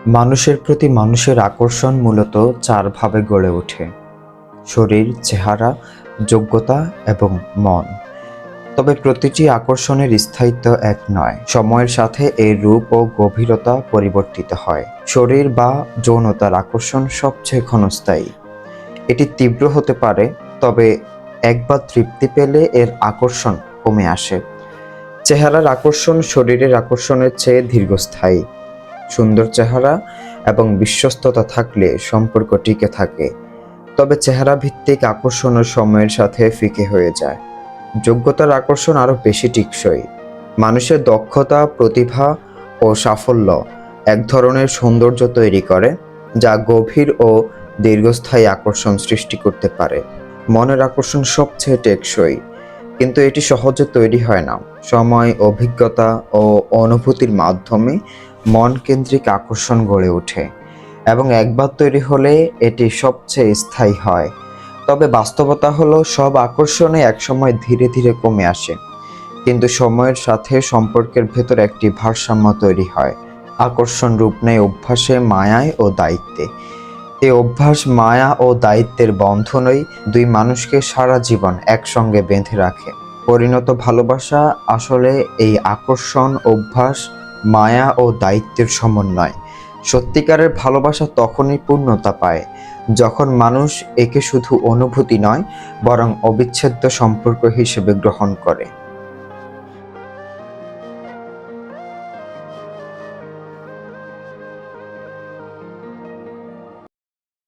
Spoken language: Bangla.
মানুষের প্রতি মানুষের আকর্ষণ মূলত চার ভাবে গড়ে ওঠে: শরীর, চেহারা, যোগ্যতা এবং মন। তবে প্রতিটি আকর্ষণের স্থায়িত্ব এক নয়। সময়ের সাথে এর রূপ ও গভীরতা পরিবর্তিত হয়। শরীর বা যৌনতার আকর্ষণ সবচেয়ে ক্ষণস্থায়ী। এটি তীব্র হতে পারে, তবে একবার তৃপ্তি পেলে এর আকর্ষণ কমে আসে। চেহারার আকর্ষণ শরীরের আকর্ষণের চেয়ে দীর্ঘস্থায়ী। সুন্দর চেহারা এবং বিশ্বস্ততা থাকলে সম্পর্ক টিকে থাকে, তবে চেহারা ভিত্তিক আকর্ষণও সময়ের সাথে ফিকে হয়ে যায়। যোগ্যতার আকর্ষণ আরও বেশি টেকসই। মানুষের দক্ষতা, প্রতিভা ও সাফল্য এক ধরনের সৌন্দর্য তৈরি করে, যা গভীর ও দীর্ঘস্থায়ী আকর্ষণ সৃষ্টি করতে পারে। মনের আকর্ষণ সবচেয়ে টেকসই, কিন্তু এটি সহজে তৈরি হয় না। সময়, অভিজ্ঞতা ও অনুভূতির মাধ্যমে মন কেন্দ্রিক আকর্ষণ গড়ে ওঠে এবং একবার তৈরি হলে এটি সবচেয়ে স্থায়ী হয়। তবে বাস্তবতা হলো, সব আকর্ষণে একসময় ধীরে ধীরে কমে আসে, কিন্তু সময়ের সাথে সম্পর্কের ভেতর একটি ভারসাম্য তৈরি হয়। আকর্ষণ রূপ নেয় অভ্যাসে, মায়ায় ও দায়িত্বে। এই অভ্যাস, মায়া ও দায়িত্বের বন্ধনই দুই মানুষকে সারা জীবন একসঙ্গে বেঁধে রাখে। পরিণত ভালোবাসা আসলে এই আকর্ষণ, অভ্যাস, মায়া ও দায়িত্বের সমন্বয়। সত্যিকারের ভালোবাসা তখনই পূর্ণতা পায় যখন মানুষ একে শুধু অনুভূতি নয়, বরং অবিচ্ছেদ্য সম্পর্ক হিসেবে গ্রহণ করে।